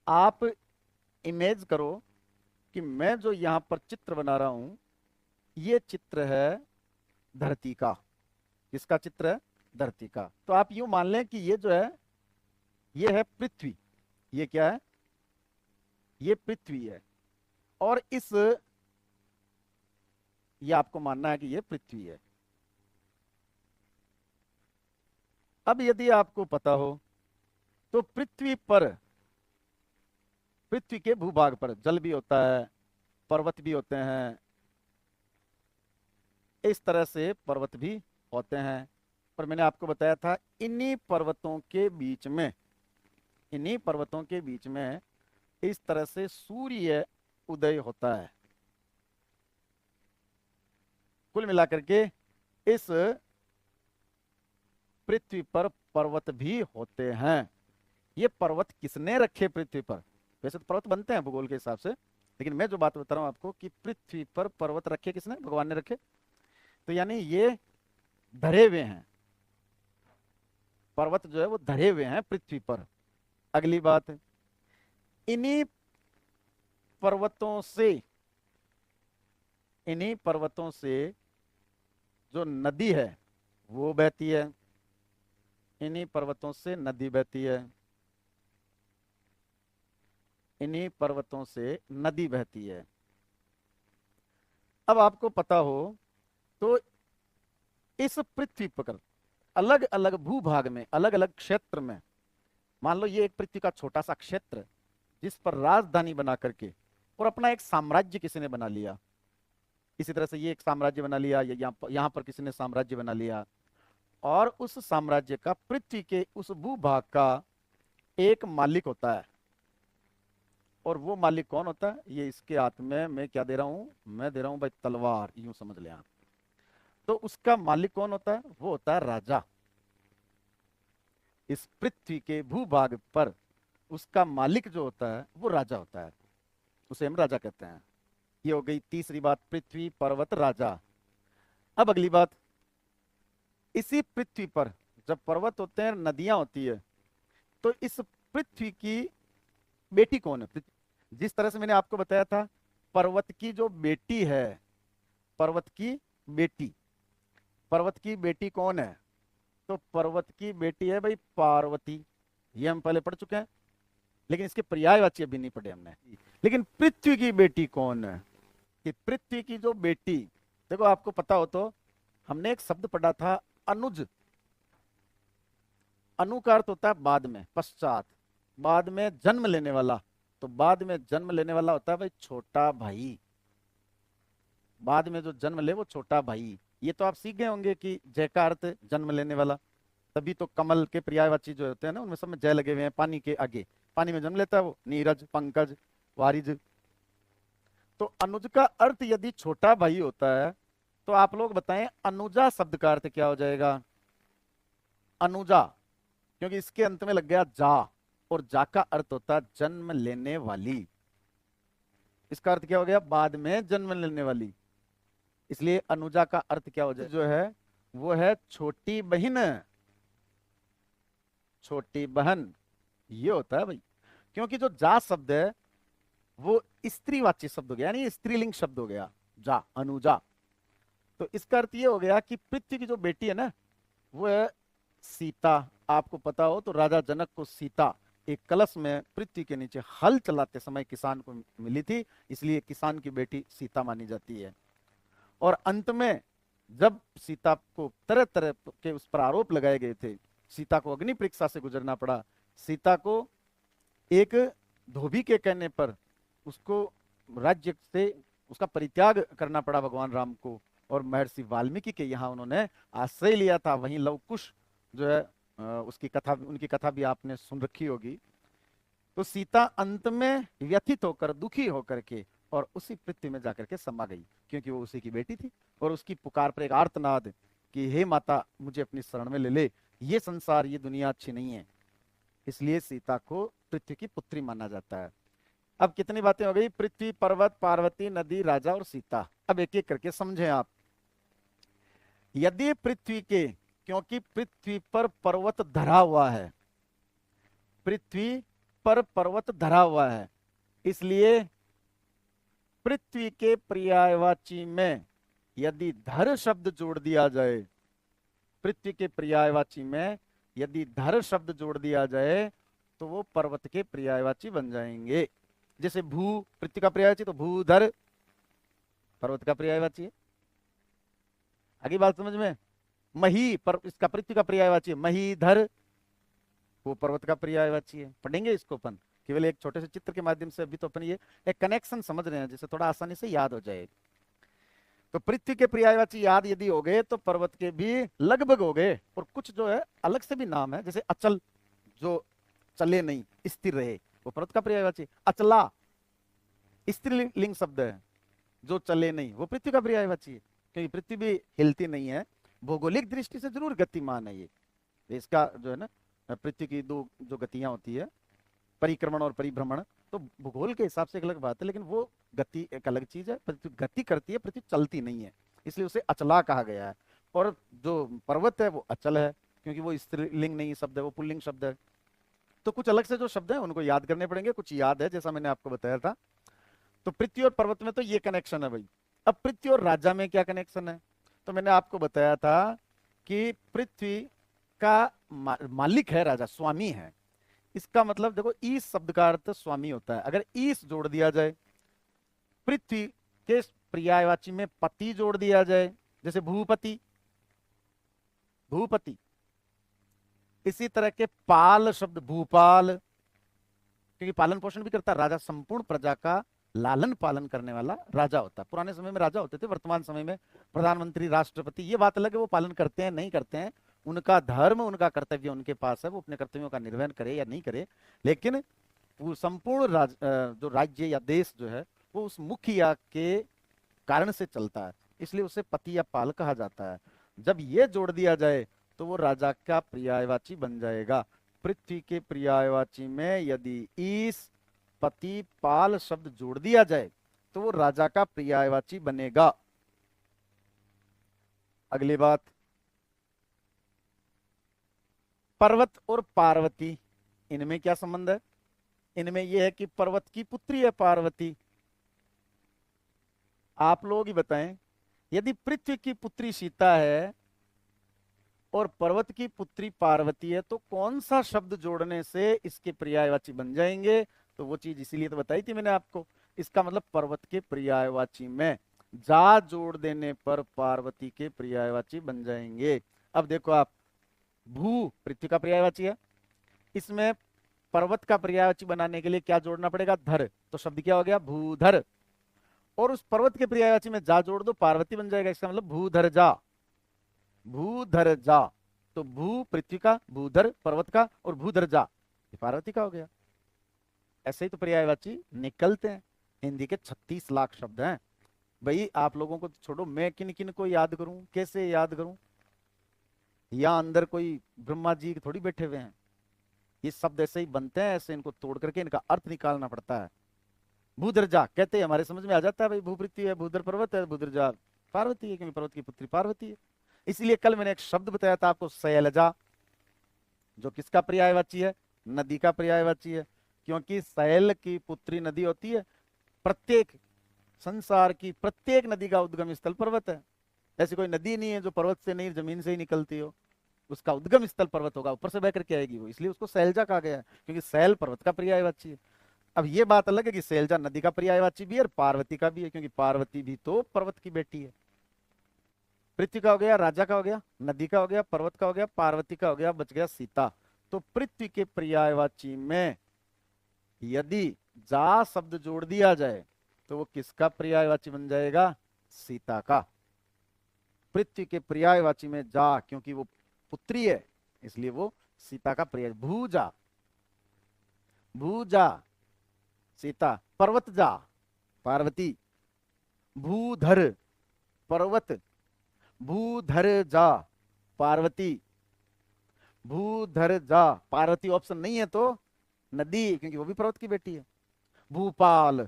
आप इमेज करो कि मैं जो यहाँ पर चित्र बना रहा हूं, ये चित्र है धरती का। किसका चित्र है? धरती का। तो आप यूं मान लें कि ये जो है, ये है पृथ्वी। ये क्या है? ये पृथ्वी है। और ये आपको मानना है कि ये पृथ्वी है। अब यदि आपको पता हो तो पृथ्वी के भूभाग पर जल भी होता है, पर्वत भी होते हैं, इस तरह से पर्वत भी होते हैं। पर मैंने आपको बताया था इन्हीं पर्वतों के बीच में इस तरह से सूर्य उदय होता है। कुल मिलाकर के इस पृथ्वी पर पर्वत भी होते हैं। ये पर्वत किसने रखे पृथ्वी पर? वैसे तो पर्वत बनते हैं भूगोल के हिसाब से, लेकिन मैं जो बात बता रहा हूं आपको कि पृथ्वी पर पर्वत रखे किसने? भगवान ने रखे। तो यानी ये धरे हुए हैं, पर्वत जो है वो धरे हुए हैं पृथ्वी पर। अगली बात है, इन्हीं पर्वतों से इन्हीं पर्वतों से जो नदी है वो बहती है। इन्हीं पर्वतों से नदी बहती है। इन्हीं पर्वतों से नदी बहती है। अब आपको पता हो तो इस पृथ्वी पर अलग अलग भूभाग में, अलग अलग क्षेत्र में, मान लो ये एक पृथ्वी का छोटा सा क्षेत्र जिस पर राजधानी बना करके और अपना एक साम्राज्य किसी ने बना लिया। इसी तरह से ये एक साम्राज्य बना लिया, या यहाँ पर किसी ने साम्राज्य बना लिया, और उस साम्राज्य का, पृथ्वी के उस भूभाग का एक मालिक होता है। और वो मालिक कौन होता है? ये इसके हाथ में मैं क्या दे रहा हूं? मैं दे रहा हूं भाई तलवार, यूं समझ लें आप। तो उसका मालिक कौन होता है? वो होता है राजा। इस पृथ्वी के भूभाग पर उसका मालिक जो होता है वो राजा होता है। उसे हम राजा कहते हैं। ये हो गई तीसरी बात, पृथ्वी, पर्वत, राजा। अब अगली बात, इसी पृथ्वी पर जब पर्वत होते हैं, नदियां होती है, तो इस पृथ्वी की बेटी कौन है? जिस तरह से मैंने आपको बताया था, पर्वत की जो बेटी है, पर्वत की बेटी, पर्वत की बेटी कौन है? तो पर्वत की बेटी है भाई पार्वती। ये हम पहले पढ़ चुके हैं, लेकिन इसके पर्यायवाची अभी नहीं पढ़े हमने। लेकिन पृथ्वी की बेटी कौन है? कि पृथ्वी की जो बेटी, देखो आपको पता हो तो हमने एक शब्द पढ़ा था, अनुज। अनु का अर्थ होता है बाद में, पश्चात, बाद में जन्म लेने वाला। तो बाद में जन्म लेने वाला होता है भाई छोटा भाई। बाद में जो जन्म ले वो छोटा भाई। ये तो आप सीख गए होंगे कि जय का अर्थ जन्म लेने वाला। तभी तो कमल के पर्यायवाची जो होते हैं ना, उनमें सब में जय लगे हुए हैं, पानी के आगे। पानी में जन्म लेता है वो, नीरज, पंकज, वारिज। तो अनुज का अर्थ यदि छोटा भाई होता है, तो आप लोग बताएं अनुजा शब्द का अर्थ क्या हो जाएगा? अनुजा, क्योंकि इसके अंत में लग गया जा, और जा का अर्थ होता है जन्म लेने वाली। इसका अर्थ क्या हो गया? बाद में जन्म लेने वाली। इसलिए अनुजा का अर्थ क्या हो जाए जो है, वो है छोटी बहन। छोटी बहन ये होता है भाई। क्योंकि जो जा शब्द है वो स्त्रीवाची शब्द हो गया, यानी स्त्रीलिंग शब्द हो गया, जा, अनुजा। तो इसका अर्थ ये हो गया कि पृथ्वी की जो बेटी है ना, वो है सीता। आपको पता हो तो राजा जनक को सीता एक कलश में पृथ्वी के नीचे हल चलाते समय किसान को मिली थी, इसलिए किसान की बेटी सीता मानी जाती है। और अंत में जब सीता को तरह तरह के उस पर आरोप लगाए गए थे, सीता को अग्नि परीक्षा से गुजरना पड़ा, सीता को एक धोबी के कहने पर उसको राज्य से उसका परित्याग करना पड़ा भगवान राम को। और महर्षि वाल्मीकि के यहाँ उन्होंने आश्रय लिया था। वहीं लव कुश जो है, उसकी कथा, उनकी कथा भी आपने सुन रखी होगी। तो सीता अंत में व्यथित होकर, दुखी होकर के, और उसी पृथ्वी में जाकर के समा गई, क्योंकि वो उसी की बेटी थी। और उसकी पुकार पर एक आर्तनाद कि हे माता मुझे अपनी शरण में ले ले, ये संसार, ये दुनिया अच्छी नहीं है। इसलिए सीता को पृथ्वी की पुत्री माना जाता है। अब कितनी बातें हो गई? पृथ्वी, पर्वत, पार्वती, नदी, राजा और सीता। अब एक एक करके समझें आप। यदि पृथ्वी के, क्योंकि पृथ्वी पर पर्वत धरा हुआ है, पृथ्वी पर पर्वत धरा हुआ है, इसलिए पृथ्वी के पर्यायवाची में यदि धर शब्द जोड़ दिया जाए, पृथ्वी के पर्यायवाची में यदि धर शब्द जोड़ दिया जाए तो वो पर्वत के पर्यायवाची बन जाएंगे। जैसे भू पृथ्वी का पर्यायवाची, तो भूधर पर्वत का पर्यायवाची है। आगे बात समझ में? मही पर इसका पृथ्वी का पर्यायवाची है, महीधर वो पर्वत का पर्यायवाची है। पढ़ेंगे इसको अपन केवल एक छोटे से चित्र के माध्यम से, अभी तो अपन ये एक कनेक्शन समझ रहे हैं जिससे थोड़ा आसानी से याद हो जाए। तो पृथ्वी के पर्यायवाची याद यदि हो गए तो पर्वत के भी लगभग हो गए। और कुछ जो है अलग से भी नाम है, जैसे अचल जो चले नहीं स्थिर रहे, वो पर्वत का पर्यायवाची। अचला स्त्रीलिंग शब्द है, जो चले नहीं वो पृथ्वी का पर्यायवाची है, क्योंकि पृथ्वी भी हिलती नहीं है, भौगोलिक दृष्टि से जरूर गतिमान है ये। इसका जो है ना, पृथ्वी की दो जो गतियां होती है, परिक्रमण और परिभ्रमण, तो भूगोल के हिसाब से एक अलग बात है, लेकिन वो गति एक अलग चीज है। पृथ्वी गति करती है, पृथ्वी चलती नहीं है, इसलिए उसे अचला कहा गया है। और जो पर्वत है वो अचल है, क्योंकि वो स्त्रीलिंग नहीं शब्द है, वो पुल्लिंग शब्द है। तो कुछ अलग से जो शब्द है उनको याद करने पड़ेंगे, कुछ याद है जैसा मैंने आपको बताया था। तो पृथ्वी और पर्वत में तो ये कनेक्शन है भाई। अब पृथ्वी और राजा में क्या कनेक्शन है? तो मैंने आपको बताया था कि पृथ्वी का मालिक है राजा, स्वामी है। इसका मतलब देखो, ईस शब्द का अर्थ स्वामी होता है। अगर ईस जोड़ दिया जाए, पृथ्वी के पर्यायवाची में पति जोड़ दिया जाए, जैसे भूपति, भूपति। इसी तरह के पाल शब्द, भूपाल, क्योंकि पालन पोषण भी करता है राजा, संपूर्ण प्रजा का लालन पालन करने वाला राजा होता है। पुराने समय में राजा होते थे, वर्तमान समय में प्रधानमंत्री, राष्ट्रपति, ये बात अलग है, वो पालन करते हैं नहीं करते हैं, उनका धर्म, उनका कर्तव्य उनके पास है, वो अपने कर्तव्यों का निर्वहन करे या नहीं करे। लेकिन वो संपूर्ण जो राज्य या देश जो है वो उस मुखिया के कारण से चलता है, इसलिए उसे पति या पाल कहा जाता है। जब ये जोड़ दिया जाए तो वो राजा का पर्यायवाची बन जाएगा। पृथ्वी के पर्यायवाची में यदि ईस पति पाल शब्द जोड़ दिया जाए तो वो राजा का पर्यायवाची बनेगा। अगली बात, पर्वत और पार्वती, इनमें क्या संबंध है? इनमें यह है कि पर्वत की पुत्री है पार्वती। आप लोग ही बताएं, यदि पृथ्वी की पुत्री सीता है और पर्वत की पुत्री पार्वती है तो कौन सा शब्द जोड़ने से इसके पर्यायवाची बन जाएंगे? तो वो चीज इसीलिए तो बताई थी मैंने आपको। इसका मतलब पर्वत के पर्यायवाची में जा जोड़ देने पर पार्वती के पर्यायवाची बन जाएंगे। अब देखो आप, भू पृथ्वी का पर्यायवाची है, इसमें पर्वत का पर्यायवाची बनाने के लिए क्या जोड़ना पड़ेगा? धर। तो शब्द क्या हो गया? भूधर। और उस पर्वत के पर्यायवाची में जा जोड़ दो, पार्वती बन जाएगा। इसका मतलब भूधर जा, भूधर जा। तो भू पृथ्वी का, भूधर पर्वत का, और भूधर जा ये पार्वती का हो गया। ऐसे ही तो पर्यायवाची निकलते हैं। हिंदी के 36 लाख शब्द हैं भाई। आप लोगों को छोड़ो, मैं किन किन को याद करूं, कैसे याद करूं? या अंदर कोई ब्रह्मा जी थोड़ी बैठे हुए हैं। ये शब्द ऐसे ही बनते हैं, ऐसे इनको तोड़ करके इनका अर्थ निकालना पड़ता है। भूधर जा कहते हैं, हमारे समझ में आ जाता है भाई, भू पृथ्वी है, भूधर पर्वत है, भूधर जा पार्वती है, क्योंकि पर्वत की पुत्री पार्वती है। इसलिए कल मैंने एक शब्द बताया था आपको, शैलजा, जो किसका पर्यायवाची है? नदी का पर्यायवाची है, क्योंकि शैल की पुत्री नदी होती है। प्रत्येक संसार की प्रत्येक नदी का उद्गम स्थल पर्वत है। ऐसी कोई नदी नहीं है जो पर्वत से नहीं, जमीन से ही निकलती हो। उसका उद्गम स्थल पर्वत होगा, ऊपर से बह करके आएगी वो, इसलिए उसको शैलजा कहा गया है, क्योंकि शैल पर्वत का पर्यायवाची है। अब ये बात अलग है कि शैलजा नदी का पर्यायवाची भी है और पार्वती का भी है, क्योंकि पार्वती भी तो पर्वत की बेटी है। पृथ्वी का हो गया, राजा का हो गया, नदी का हो गया, पर्वत का हो गया, पार्वती का हो गया, बच गया सीता। तो पृथ्वी के पर्यायवाची में यदि जा शब्द जोड़ दिया जाए तो वो किसका पर्यायवाची बन जाएगा? सीता का। पृथ्वी के पर्यायवाची में जा, क्योंकि वो पुत्री है इसलिए वो सीता का पर्याय। भूजा, भूजा सीता, पर्वत जा पार्वती, भूधर पर्वत, भूधर जा पार्वती, भूधर जा पार्वती ऑप्शन नहीं है तो नदी, क्योंकि वो भी पर्वत की बेटी है। भूपाल,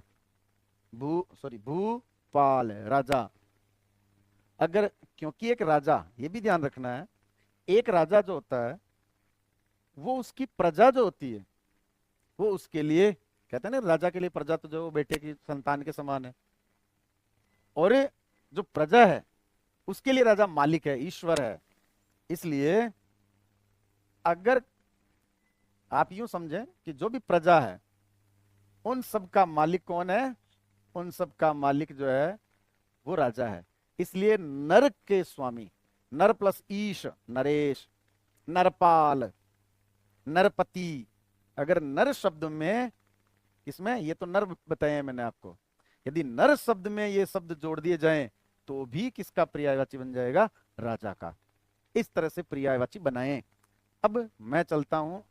भूपाल राजा। अगर, क्योंकि एक राजा, ये भी ध्यान रखना है, एक राजा जो होता है वो उसकी प्रजा जो होती है वो उसके लिए कहते हैं ना, राजा के लिए प्रजा तो जो बेटे की संतान के समान है, और जो प्रजा है उसके लिए राजा मालिक है, ईश्वर है। इसलिए अगर आप यूं समझें कि जो भी प्रजा है उन सब का मालिक कौन है, उन सब का मालिक जो है वो राजा है। इसलिए नर के स्वामी, नर प्लस ईश, नरेश, नरपाल, नरपति। अगर नर शब्द में, इसमें ये तो नर बताए हैं मैंने आपको, यदि नर शब्द में ये शब्द जोड़ दिए जाएं तो भी किसका पर्यायवाची बन जाएगा, राजा का। इस तरह से पर्यायवाची बनाएं। अब मैं चलता हूं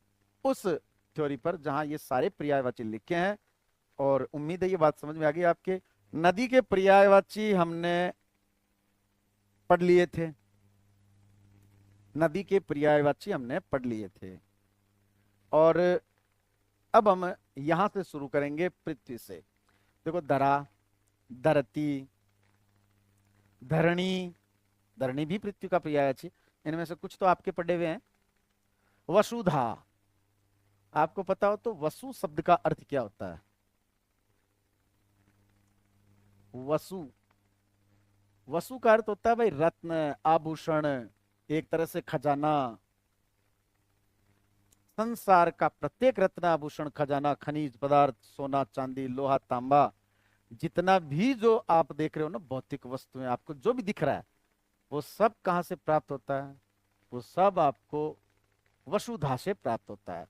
उस थ्योरी पर जहां ये सारे पर्यायवाची लिखे हैं, और उम्मीद है ये बात समझ में आ गई आपके। नदी के पर्यायवाची हमने पढ़ लिए थे, नदी के पर्यायवाची हमने पढ़ लिए थे, और अब हम यहां से शुरू करेंगे पृथ्वी से। देखो, धरा, धरती, धरणी, धरणी भी पृथ्वी का पर्यायवाची। इनमें से कुछ तो आपके पढ़े हुए हैं। वसुधा, आपको पता हो तो वसु शब्द का अर्थ क्या होता है? वसु, वसु का अर्थ होता है भाई रत्न, आभूषण, एक तरह से खजाना। संसार का प्रत्येक रत्न, आभूषण, खजाना, खनिज पदार्थ, सोना, चांदी, लोहा, तांबा, जितना भी जो आप देख रहे हो ना भौतिक वस्तुएं, आपको जो भी दिख रहा है वो सब कहां से प्राप्त होता है? वो सब आपको वसुधा से प्राप्त होता है।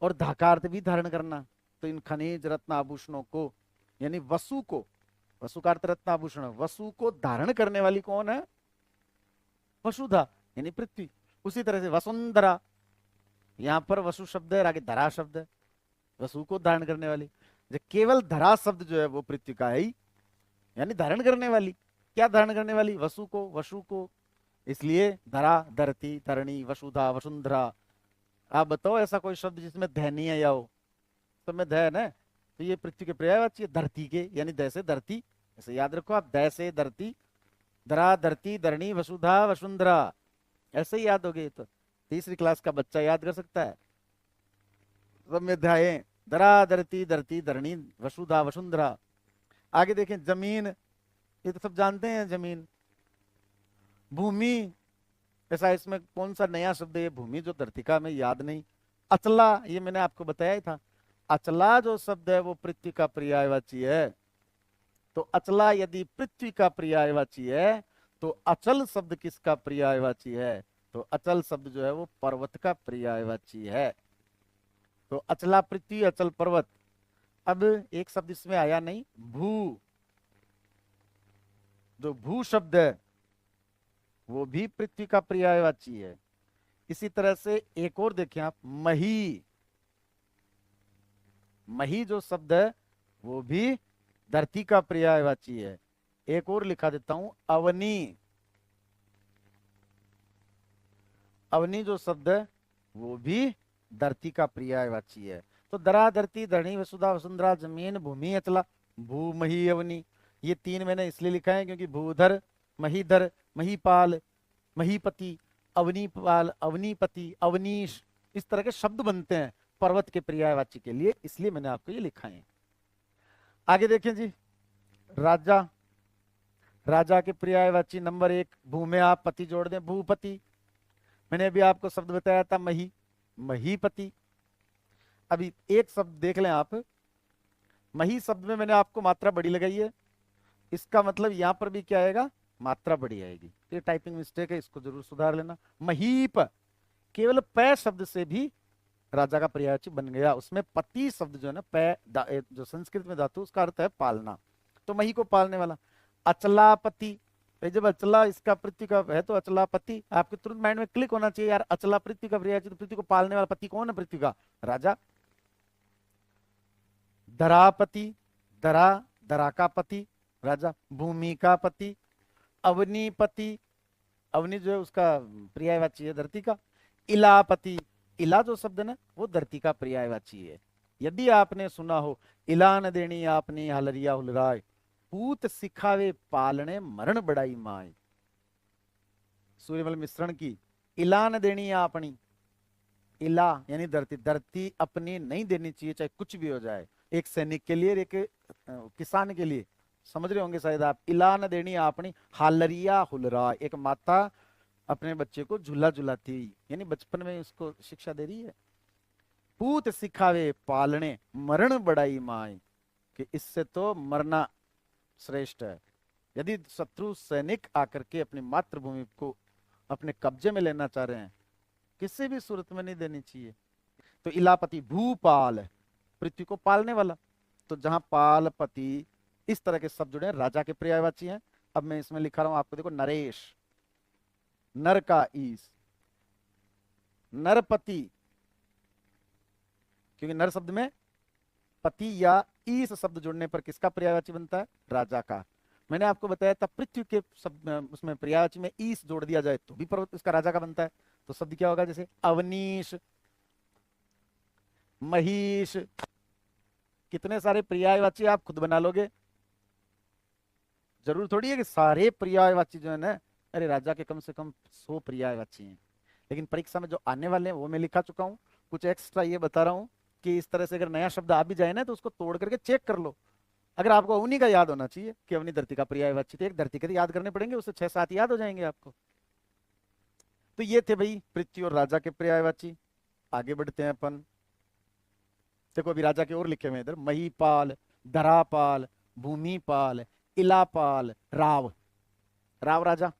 और धा का अर्थ भी धारण करना। तो इन खनिज, रत्न, आभूषणों को, यानी वसु को, वसु का अर्थ रत्न, आभूषण, वसु को धारण करने वाली कौन है? वसुधा, यानी पृथ्वी। उसी तरह से वसुंधरा, यहां पर वसु शब्द है, आगे धरा शब्द है, वसु को धारण करने वाली। जो केवल धरा शब्द जो है वो पृथ्वी का है ही, यानी धारण करने वाली। क्या धारण करने वाली? वसु को, वसु को। इसलिए धरा, धरती, धरणी, वसुधा, वसुंधरा। आप बताओ ऐसा कोई शब्द जिसमें ध नहीं है या हो? सब में ध है ना। तो ये पृथ्वी के पर्यायवाची है, धरती के, यानी द से धरती। ऐसे याद रखो आप, द से धरती, धरा, धरती, धरणी, वसुधा, वसुंधरा, ऐसे ही याद हो गए। तो तीसरी क्लास का बच्चा याद कर सकता है। सब में ध्यान, धरा, धरती, धरती, धरणी, वसुधा, वसुंधरा। आगे देखें, जमीन, ये तो सब जानते हैं, जमीन। भूमि, ऐसा इसमें कौन सा नया शब्द है भूमि जो धरती का हमें याद नहीं। अचला, ये मैंने आपको बताया ही था। अचला जो शब्द है वो पृथ्वी का पर्यायवाची है। तो अचला यदि पृथ्वी का पर्यायवाची है तो अचल शब्द किसका पर्यायवाची है? तो अचल शब्द जो है वो पर्वत का पर्यायवाची है। तो अचला पृथ्वी, अचल पर्वत। अब एक शब्द इसमें आया नहीं, भू। जो भू शब्द है वो भी पृथ्वी का पर्यायवाची है। इसी तरह से एक और देखें आप, मही। मही जो शब्द है वो भी धरती का पर्यायवाची है। एक और लिखा देता हूं, अवनी। अवनी जो शब्द है वो भी धरती का पर्यायवाची है। तो धरा, धरती, धरणी, वसुधा, वसुंधरा, जमीन, भूमि, अचला, भू, मही, अवनी। ये तीन मैंने इसलिए लिखा है क्योंकि भूधर, महीधर, महीपाल, महीपति, अवनीपाल, अवनीपति, अवनीश, इस तरह के शब्द बनते हैं पर्वत के पर्यायवाची के लिए, इसलिए मैंने आपको ये लिखा है। आगे देखें जी, राजा। राजा के पर्यायवाची नंबर 1, भू में आप पति जोड़ दें, भूपति। मैंने अभी आपको शब्द बताया था मही, महीपति। अभी एक शब्द देख लें आप, मही शब्द में मैंने आपको मात्रा बड़ी लगाई है, इसका मतलब यहां पर भी क्या आएगा? मात्रा बड़ी आएगी। ये टाइपिंग मिस्टेक है, इसको जरूर सुधार लेना। महीप, केवल पै शब्द से भी राजा का पर्यायवाची बन गया। उसमें पति शब्द जो है ना, पै जो संस्कृत में धातु, उसका अर्थ है पालना। तो मही को पालने वाला। अचलापति, जब अचला इसका पृथ्वी का है तो अचलापति, आपके तुरंत माइंड में क्लिक होना चाहिए यार, अचला पृथ्वी का पर्यायवाची, तो पृथ्वी को पालने वाला पति कौन है? पृथ्वी का राजा। धरापति, धरा, धरा का पति राजा, भूमि का पति, अवनीपति, अवनी जो है उसका पर्यायवाची है धरती का। इलापति, इला जो शब्द है ना वो धरती का पर्यायवाची है। यदि आपने सुना हो, इला न देनी आपने हलरिया हुलराय, पूत सिखावे पालने मरण बड़ाई माए। सूर्यमल मिश्रण की इला न देनी आपनी, इला यानी धरती, धरती अपनी नहीं देनी चाहिए चाहे कुछ भी हो जाए, एक सैनिक के लिए, एक किसान के लिए, समझ रहे होंगे शायद आप। इला न देनी अपनी, हालरिया हुलरा, एक माता अपने बच्चे को झूला झुलाती, यानी बचपन में उसको शिक्षा दे रही है। पूत सिखावे पालने, मरण बड़ाई माए, कि इससे तो मरना श्रेष्ठ है। यदि शत्रु सैनिक आकर के अपनी मातृभूमि को अपने कब्जे में लेना चाह रहे हैं, किसी भी सूरत में नहीं देनी चाहिए। तो इलापति भूपाल, पृथ्वी को पालने वाला। तो जहां पालपति इस तरह के शब्द जुड़े हैं, राजा के पर्यायवाची हैं। अब मैं इसमें लिखा रहा हूं आपको, देखो नरेश, नर का ईस, नरपति, क्योंकि नर शब्द में पति या ईस शब्द जुड़ने पर किसका पर्यायवाची बनता है? राजा का। मैंने आपको बताया था पृथ्वी के शब्द उसमें पर्यायवाची में ईस जोड़ दिया जाए तो भी पर्वत उसका राजा का बनता है। तो शब्द क्या होगा? जैसे अवनीश, महिष, कितने सारे पर्यायवाची आप खुद बना लोगे। जरूर थोड़ी है कि सारे पर्यायवाची जो है ना, अरे राजा के कम से कम 100 पर्यायवाची हैं, लेकिन परीक्षा में जो आने वाले हैं वो मैं लिखा चुका हूं। कुछ एक्स्ट्रा ये बता रहा हूं कि इस तरह से अगर नया शब्द आ भी जाए ना तो उसको तोड़ करके चेक कर लो। अगर आपको उन्हीं का याद होना चाहिए कि अवनी धरती का पर्यायवाची, तो एक धरती के तो याद करने पड़ेंगे, उससे 6-7 याद हो जाएंगे आपको। तो ये थे भाई पृथ्वी और राजा के पर्यायवाची। आगे बढ़ते हैं अपन। देखो अभी राजा के और लिखे हुए इधर, महीपाल, धरापाल, भूमिपाल, इलापाल, राव। राव राजा,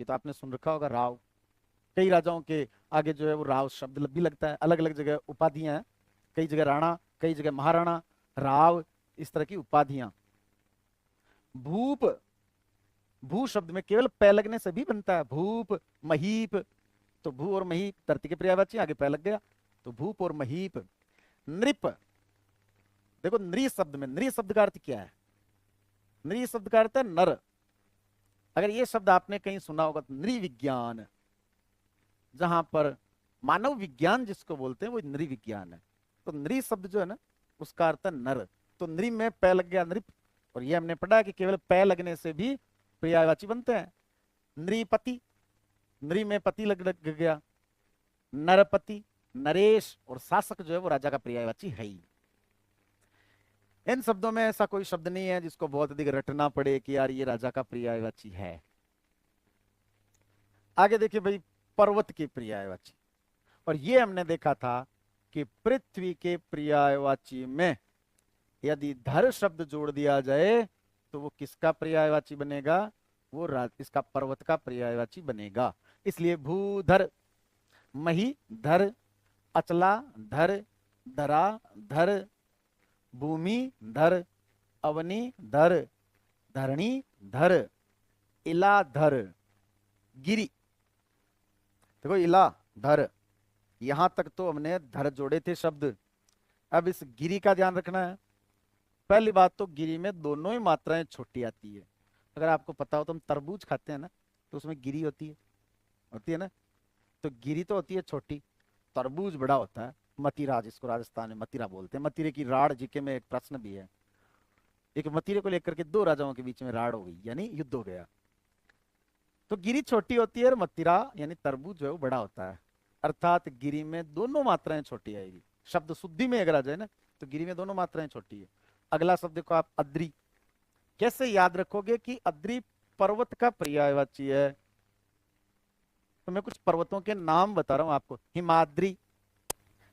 ये तो आपने सुन रखा होगा राव। कई राजाओं के आगे जो है वो राव शब्द भी लगता है, अलग अलग जगह उपाधियां हैं, कई जगह राणा, कई जगह महाराणा, राव, इस तरह की उपाधियां। भूप, भू शब्द में केवल पै लगने से भी बनता है, भूप, महीप। तो भू और महीप धरती के पर्यायवाची, आगे पै लग गया, तो भूप और महीप। नृप, देखो नृ शब्द में, नृ शब्द का अर्थ क्या है? नृ शब्द का अर्थ है नर। अगर ये शब्द आपने कहीं सुना होगा तो नृविज्ञान, जहां पर मानव विज्ञान जिसको बोलते हैं वो नृविज्ञान है। तो नृ शब्द जो है ना उसका अर्थ है नर। तो नृ में पै लग गया, नृप। और ये हमने पढ़ा कि केवल पै लगने से भी पर्यायवाची बनते हैं। नृपति, नृ में पति लग गया, नरपति, नरेश, और शासक जो है वो राजा का पर्यायवाची है ही। इन शब्दों में ऐसा कोई शब्द नहीं है जिसको बहुत अधिक रटना पड़े कि यार ये राजा का पर्यायवाची है। आगे देखिए भाई पर्वत के पर्यायवाची, और ये हमने देखा था कि पृथ्वी के पर्यायवाची में यदि धर शब्द जोड़ दिया जाए तो वो किसका पर्यायवाची बनेगा? वो इसका पर्वत का पर्यायवाची बनेगा। इसलिए भूधर, मही धर, अचला धर, धरा धर, भूमि धर, अवनी धर, धरणी धर, इला धर, गिरी। देखो इला धर, यहां तक तो हमने धर जोड़े थे शब्द। अब इस गिरी का ध्यान रखना है। पहली बात तो गिरी में दोनों ही मात्राएं छोटी आती है। अगर आपको पता हो तो हम तरबूज खाते हैं ना, तो उसमें गिरी होती है ना। तो गिरी तो होती है छोटी, तरबूज बड़ा होता है। मतीरा, जिसको राजस्थान में मतीरा बोलते हैं, मतीरे की राड़, जीके में एक प्रश्न भी है। एक मतीरे को लेकर के 2 राजाओं के बीच में राड़ हो गई, यानी युद्ध हो गया। तो गिरी छोटी होती है और मतीरा यानी तरबूज जो है वो बड़ा होता है। अर्थात गिरी में दोनों मात्राएं छोटी आएगी। शब्द शुद्धि में अगर आ जाए ना तो गिरी में दोनों मात्राएं छोटी है। अगला शब्द देखो आप, अद्री। कैसे याद रखोगे कि अद्री पर्वत का पर्यायवाची है? तो मैं कुछ पर्वतों के नाम बता रहा हूं आपको। हिमाद्री,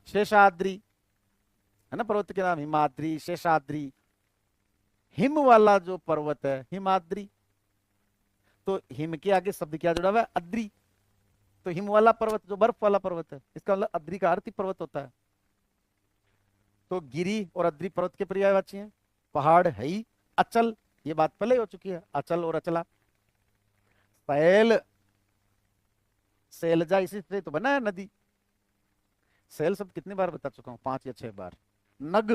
शेषाद्री, है ना पर्वत के नाम, हिमाद्री, शेषाद्री। हिम वाला जो पर्वत है हिमाद्री। तो हिम के आगे शब्द क्या जुड़ा हुआ है? अद्री। तो हिम वाला पर्वत जो बर्फ वाला पर्वत है, इसका मतलब अद्री का अर्थ ही पर्वत होता है। तो गिरी और अद्री पर्वत के पर्यायवाची हैं। पहाड़ है ही। अचल, ये बात पहले हो चुकी है, अचल और अचला। सैल, सैलजा इसी से तो बना है नदी। सैल शब्द कितनी बार बता चुका हूं? 5 या 6 बार। नग,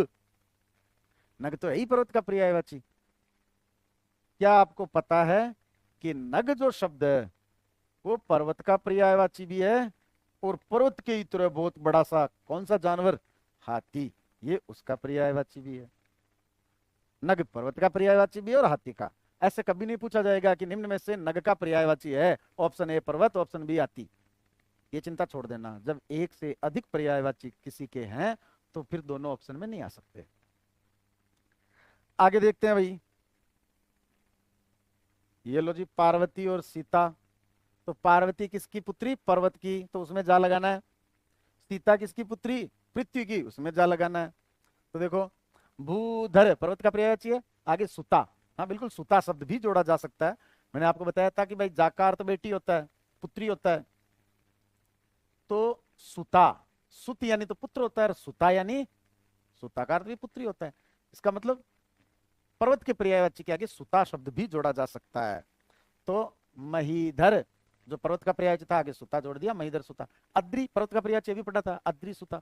नग तो है ही पर्वत का पर्यायवाची। क्या आपको पता है कि नग जो शब्द है वो पर्वत का पर्यायवाची भी है, और पर्वत के ही तरह बहुत बड़ा सा कौन सा जानवर? हाथी, ये उसका पर्यायवाची भी है। नग पर्वत का पर्यायवाची भी है और हाथी का। ऐसे कभी नहीं पूछा जाएगा कि निम्न में से नग का पर्यायवाची है। ऑप्शन ए पर्वत, ऑप्शन बी हाथी। ये चिंता छोड़ देना, जब एक से अधिक पर्यायवाची किसी के हैं तो फिर दोनों ऑप्शन में नहीं आ सकते। आगे देखते हैं भाई, ये लो जी, पार्वती और सीता। तो पार्वती किसकी पुत्री? पर्वत की, तो उसमें जा लगाना है। सीता किसकी पुत्री? पृथ्वी की, उसमें जा लगाना है। तो देखो, भूधर पर्वत का पर्यायवाची है। आगे सुता, हाँ बिल्कुल, सुता शब्द भी जोड़ा जा सकता है। मैंने आपको बताया था कि भाई जाकार तो बेटी होता है, पुत्री होता है। तो सुता, सुत यानी तो पुत्र होता है, और सुता यानी सुताकार भी पुत्री होता है। इसका मतलब पर्वत के पर्यायवाची के आगे सुता शब्द भी जोड़ा जा सकता है। तो महीधर जो पर्वत का पर्यायवाची था, आगे सुता जोड़ दिया, महीधर सुता। अद्रि पर्वत का पर्यायवाची भी पढ़ा था, अद्रि सुता।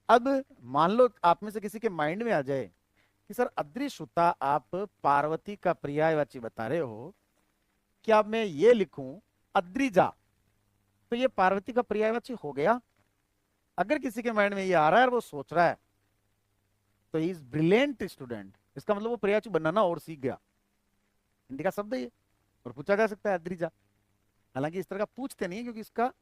अब मान लो आप में से किसी के माइंड में आ जाए कि सर अद्रि सुता आप पार्वती का पर्यायवाची बता रहे हो, क्या मैं ये लिखूं अद्रिजा, तो ये पार्वती का पर्यायवाची हो गया? अगर किसी के माइंड में ये आ रहा है और वो सोच रहा है, तो ही इज ब्रिलियंट स्टूडेंट। इसका मतलब वो पर्यायवाची बनाना और सीख गया। हिंदी का शब्द है ये, और पूछा जा सकता है अद्रिजा। हालांकि इस तरह का पूछते नहीं है, क्योंकि इसका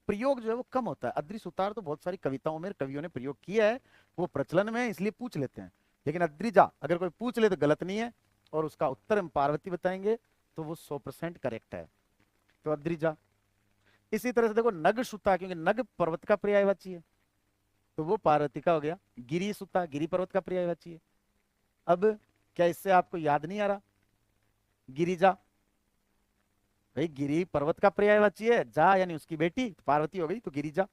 प्रयोग जो है वो कम होता है। अद्रि सुतार तो बहुत सारी कविताओं में कवियों ने प्रयोग किया है, वो प्रचलन में है, इसलिए पूछ लेते हैं। लेकिन अद्रिजा अगर कोई पूछ ले तो गलत नहीं है, और उसका उत्तर हम पार्वती बताएंगे तो वो 100% करेक्ट है। तो अद्रिजा। इसी तरह से देखो, नग सुता, क्योंकि नग पर्वत का पर्यायवाची है, तो वो पार्वती का हो गया। गिरी सुता, गिरी पर्वत का पर्यायवाची है। अब क्या इससे आपको याद नहीं आ रहा? गिरिजा, भाई गिरी पर्वत का पर्यायवाची है, जा यानी उसकी बेटी, तो पार्वती हो गई, तो गिरिजा।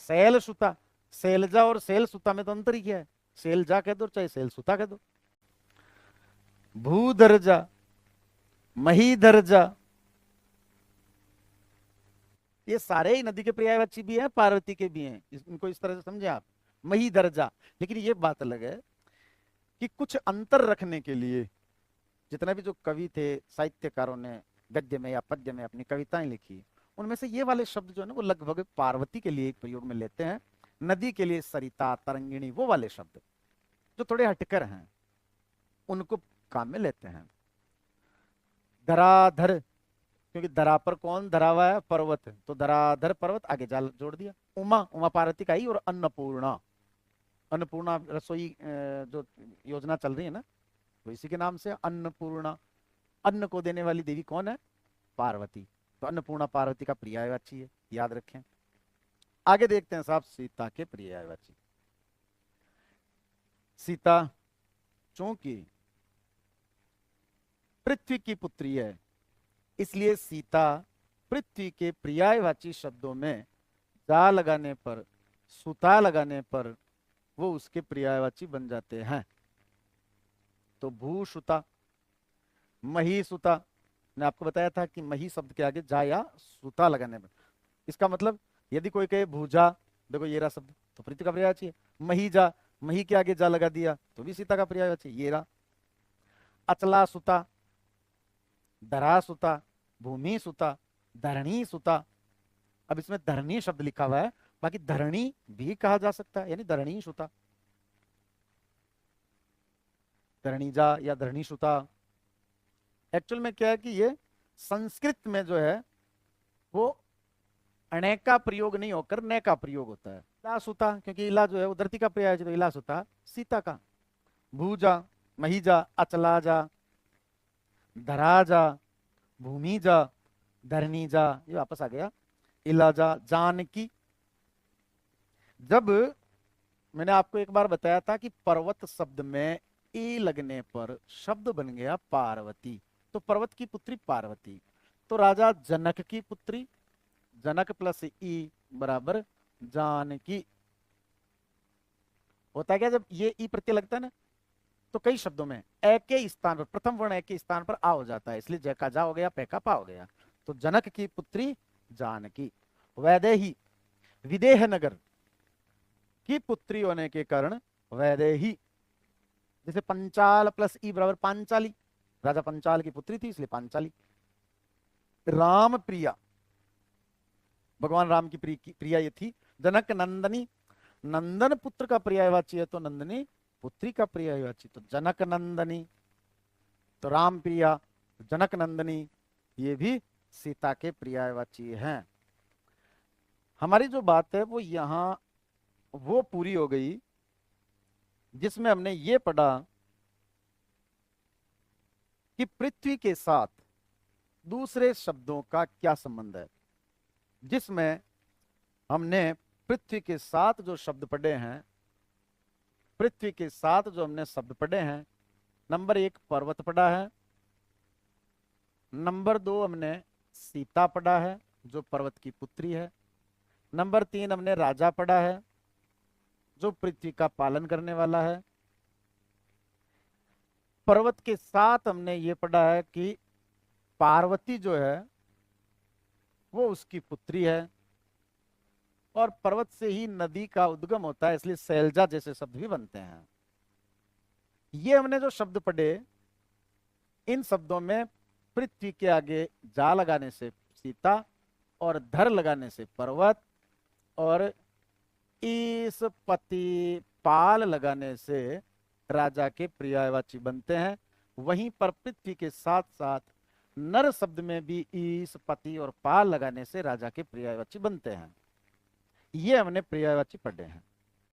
शैल सुता, शैलजा और शैल सुता में तो अंतर ही क्या है? शैलजा कह दो चाहे शैल सुता कह दो। भूदर्जा, महीदर्जा, ये सारे ही नदी के पर्यायवाची भी हैं, पार्वती के भी हैं, इनको इस तरह से समझे आप। महीदर्जा। लेकिन ये बात अलग है कि कुछ अंतर रखने के लिए जितना भी जो कवि थे, साहित्यकारों ने गद्य में या पद्य में अपनी कविताएं लिखी, उनमें से ये वाले शब्द जो है ना, वो लगभग पार्वती के लिए एक प्रयोग में लेते हैं। नदी के लिए सरिता, तरंगिणी, वो वाले शब्द जो थोड़े हटकर हैं उनको काम में लेते हैं। धराधर, क्योंकि धरा पर कौन धरा हुआ है? पर्वत, तो धराधर पर्वत, आगे जाल जोड़ दिया। उमा, उमा पार्वती का ही। और अन्नपूर्णा, अन्नपूर्णा रसोई जो योजना चल रही है ना, तो इसी के नाम से अन्नपूर्णा। अन्न को देने वाली देवी कौन है? पार्वती। तो अन्नपूर्णा पार्वती का पर्यायवाची है, याद रखें। आगे देखते हैं साहब, सीता के पर्यायवाची। सीता चूंकि पृथ्वी की पुत्री है, इसलिए सीता पृथ्वी के पर्यायवाची शब्दों में जा लगाने पर, सुता लगाने पर वो उसके पर्यायवाची बन जाते हैं। तो भूसुता, महीसुता, मैंने आपको बताया था कि मही शब्द के आगे जा या सुता लगाने पर, इसका मतलब यदि कोई कहे भूजा, देखो ये रहा शब्द, तो पृथ्वी का पर्यायवाची है। मही जा, मही के आगे जा लगा दिया तो भी सीता का पर्यायवाची, ये रहा। अचला सुता, धरा सुता, भूमि सुता, धरणी सुता। अब इसमें धरणी शब्द लिखा हुआ है, बाकी धरणी भी कहा जा सकता है, यानी धरणी सुता, धरणीजा या धरणी सुता। एक्चुअल में क्या है कि ये संस्कृत में जो है वो अणे का प्रयोग नहीं होकर न का प्रयोग होता है। इला सुता, क्योंकि इला जो है वो धरती का पर्याय है, तो इला सुता सीता का। भूजा, महीजा, अचलाजा, धराजा, भूमिजा, धरनीजा, ये वापस आ गया। इलाजा, जानकी। जब मैंने आपको एक बार बताया था कि पर्वत शब्द में ई लगने पर शब्द बन गया पार्वती, तो पर्वत की पुत्री पार्वती। तो राजा जनक की पुत्री, जनक प्लस ई बराबर जानकी। होता है क्या, जब ये ई प्रत्यय लगता है ना, तो कई शब्दों में ए के स्थान पर, प्रथम वर्ण ए के स्थान पर आ हो जाता है, इसलिए जय का जा हो गया, पे का पा हो गया। तो जनक की पुत्री जानकी। वैदेही, विदेह नगर की पुत्री होने के कारण वैदेही। जैसे पंचाल प्लस ई बराबर पांचाली, राजा पंचाल की पुत्री थी इसलिए पांचाली। राम प्रिया, भगवान राम की प्रिया ये थी। जनक नंदनी, नंदन पुत्र का पर्यायवाची है, तो नंदनी पुत्री का पर्यायवाची, तो जनक नंदनी। तो राम प्रिया, जनक नंदनी, ये भी सीता के पर्यायवाची हैं। हमारी जो बात है वो यहाँ वो पूरी हो गई जिसमें हमने ये पढ़ा कि पृथ्वी के साथ दूसरे शब्दों का क्या संबंध है, जिसमें हमने पृथ्वी के साथ जो शब्द पढ़े हैं, पृथ्वी के साथ जो हमने शब्द पढ़े हैं, नंबर 1 पर्वत पढ़ा है, नंबर 2 हमने सीता पढ़ा है जो पर्वत की पुत्री है, नंबर 3 हमने राजा पढ़ा है जो पृथ्वी का पालन करने वाला है, पर्वत के साथ हमने ये पढ़ा है कि पार्वती जो है वो उसकी पुत्री है, और पर्वत से ही नदी का उद्गम होता है, इसलिए सैलजा जैसे शब्द भी बनते हैं। ये हमने जो शब्द पढ़े, इन शब्दों में पृथ्वी के आगे जा लगाने से सीता और धर लगाने से पर्वत और इस पति पाल लगाने से राजा के पर्यायवाची बनते हैं। वहीं पर पृथ्वी के साथ साथ नर शब्द में भी ईस पति और पाल लगाने से राजा के पर्यायवाची बनते हैं। ये हमने पर्यायवाची पढ़े हैं।